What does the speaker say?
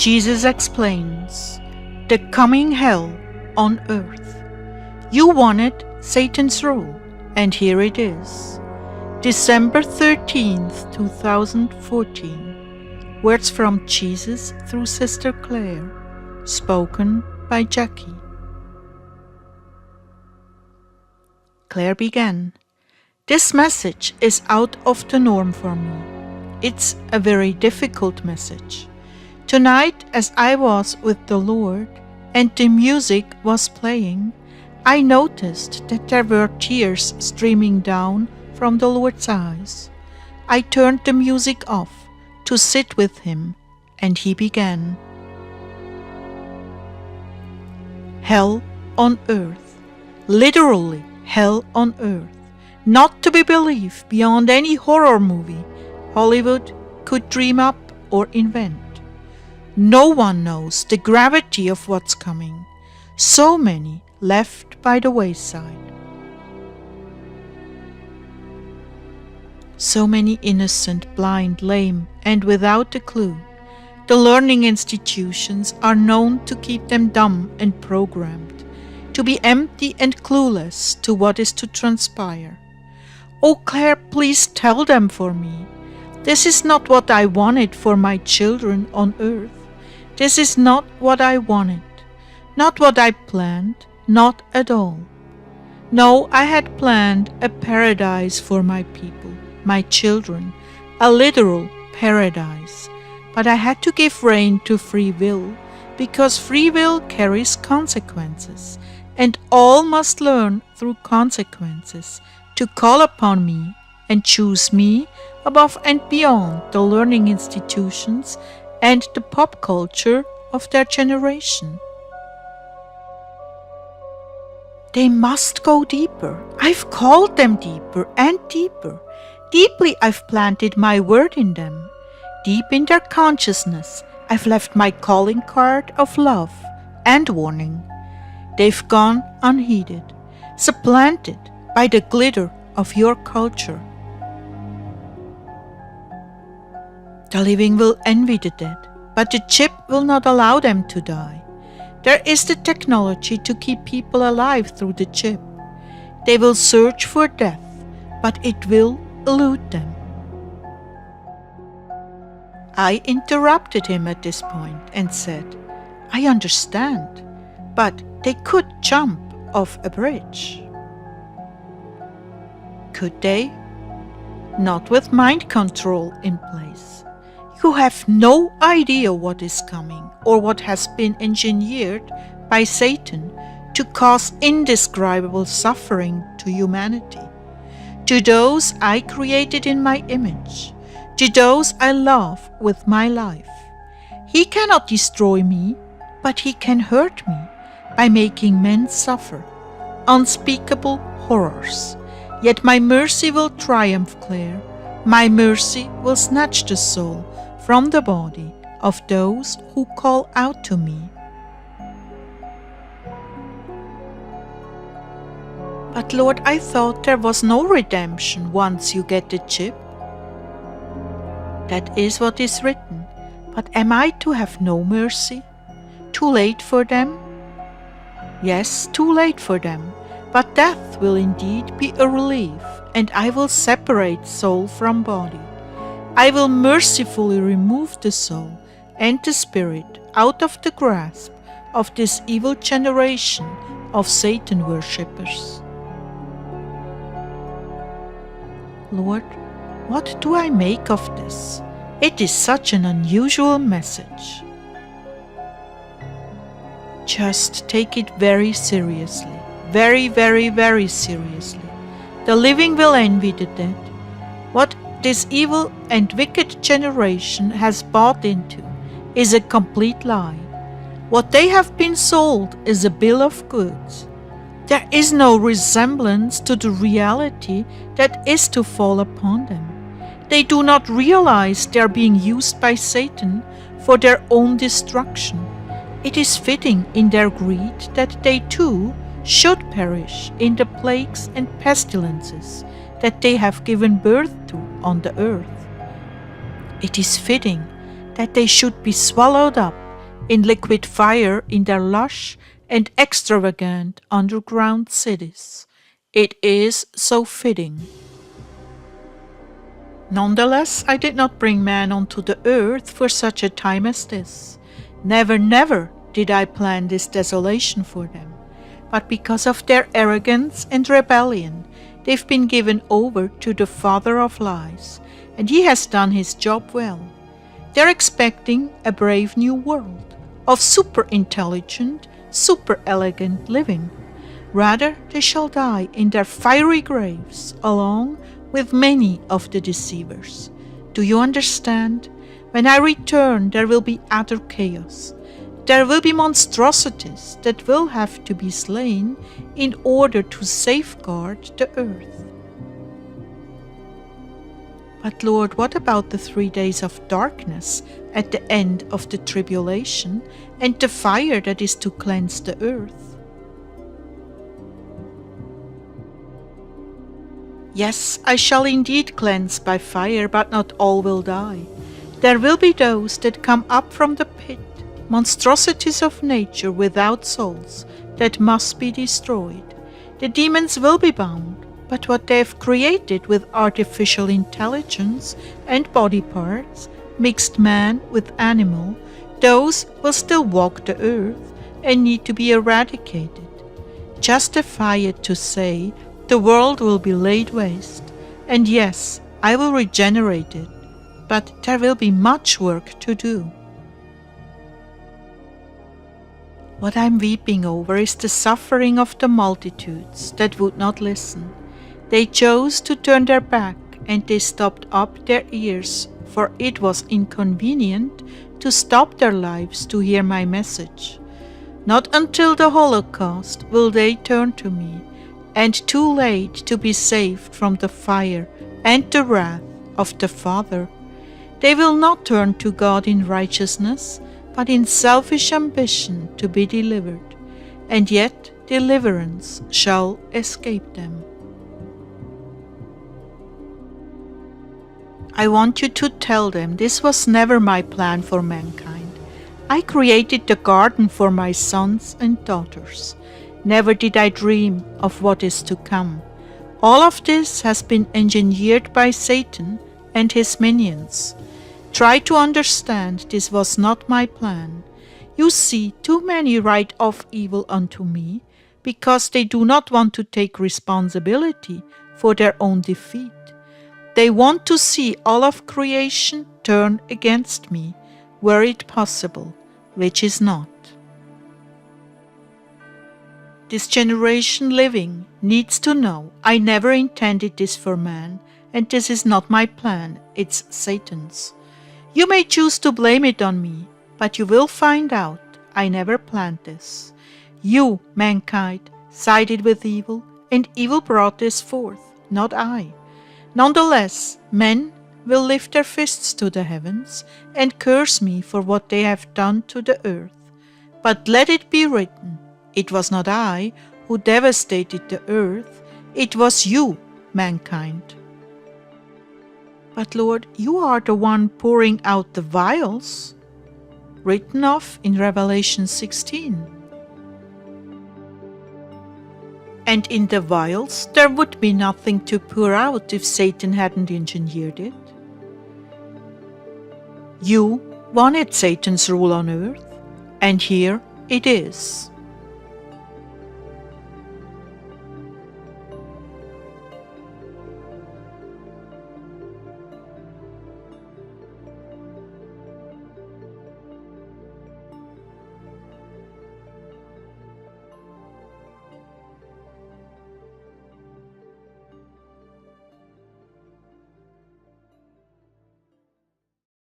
Jesus explains the coming hell on earth. You wanted Satan's rule, and here it is. December 13th, 2014. Words from Jesus through Sister Claire, spoken by Jackie. Claire began. This message is out of the norm for me. It's a very difficult message. Tonight, as I was with the Lord and the music was playing, I noticed that there were tears streaming down from the Lord's eyes. I turned the music off to sit with him, and he began. Hell on earth, literally hell on earth, not to be believed beyond any horror movie Hollywood could dream up or invent. No one knows the gravity of what's coming. So many left by the wayside. So many innocent, blind, lame, and without a clue. The learning institutions are known to keep them dumb and programmed, to be empty and clueless to what is to transpire. Oh, Claire, please tell them for me. This is not what I wanted for my children on earth. This is not what I wanted, not what I planned, not at all. No, I had planned a paradise for my people, my children, a literal paradise. But I had to give rein to free will, because free will carries consequences, and all must learn through consequences to call upon me and choose me above and beyond the learning institutions and the pop culture of their generation. They must go deeper. I've called them deeper and deeper. Deeply I've planted my word in them. Deep in their consciousness I've left my calling card of love and warning. They've gone unheeded, supplanted by the glitter of your culture. The living will envy the dead, but the chip will not allow them to die. There is the technology to keep people alive through the chip. They will search for death, but it will elude them. I interrupted him at this point and said, I understand, but they could jump off a bridge. Could they? Not with mind control in place. You have no idea what is coming or what has been engineered by Satan to cause indescribable suffering to humanity, to those I created in my image, to those I love with my life. He cannot destroy me, but he can hurt me by making men suffer unspeakable horrors. Yet my mercy will triumph, Claire. My mercy will snatch the soul from the body of those who call out to me. But Lord, I thought there was no redemption once you get the chip. That is what is written. But am I to have no mercy? Too late for them? Yes, too late for them. But death will indeed be a relief, and I will separate soul from body. I will mercifully remove the soul and the spirit out of the grasp of this evil generation of Satan worshippers. Lord, what do I make of this? It is such an unusual message. Just take it very seriously. Very, very, very seriously. The living will envy the dead. What this evil and wicked generation has bought into is a complete lie. What they have been sold is a bill of goods. There is no resemblance to the reality that is to fall upon them. They do not realize they are being used by Satan for their own destruction. It is fitting in their greed that they too should perish in the plagues and pestilences that they have given birth to on the earth. It is fitting that they should be swallowed up in liquid fire in their lush and extravagant underground cities. It is so fitting. Nonetheless, I did not bring man onto the earth for such a time as this. Never, never did I plan this desolation for them. But because of their arrogance and rebellion, they've been given over to the father of lies, and he has done his job well. They're expecting a brave new world of super intelligent, super elegant living. Rather, they shall die in their fiery graves along with many of the deceivers. Do you understand? When I return, there will be utter chaos. There will be monstrosities that will have to be slain in order to safeguard the earth. But Lord, what about the 3 days of darkness at the end of the tribulation and the fire that is to cleanse the earth? Yes, I shall indeed cleanse by fire, but not all will die. There will be those that come up from the pit, monstrosities of nature without souls, that must be destroyed. The demons will be bound, but what they have created with artificial intelligence and body parts, mixed man with animal, those will still walk the earth and need to be eradicated. Justify it to say, the world will be laid waste, and yes, I will regenerate it, but there will be much work to do. What I'm weeping over is the suffering of the multitudes that would not listen. They chose to turn their back, and they stopped up their ears, for it was inconvenient to stop their lives to hear my message. Not until the Holocaust will they turn to me, and too late to be saved from the fire and the wrath of the Father. They will not turn to God in righteousness, but in selfish ambition to be delivered, and yet deliverance shall escape them. I want you to tell them this was never my plan for mankind. I created the garden for my sons and daughters. Never did I dream of what is to come. All of this has been engineered by Satan and his minions. Try to understand this was not my plan. You see, too many write off evil unto me because they do not want to take responsibility for their own defeat. They want to see all of creation turn against me, were it possible, which is not. This generation living needs to know I never intended this for man, and this is not my plan, it's Satan's. You may choose to blame it on me, but you will find out I never planned this. You, mankind, sided with evil, and evil brought this forth, not I. Nonetheless, men will lift their fists to the heavens and curse me for what they have done to the earth. But let it be written, it was not I who devastated the earth, it was you, mankind. But Lord, you are the one pouring out the vials, written of in Revelation 16. And in the vials there would be nothing to pour out if Satan hadn't engineered it. You wanted Satan's rule on earth, and here it is.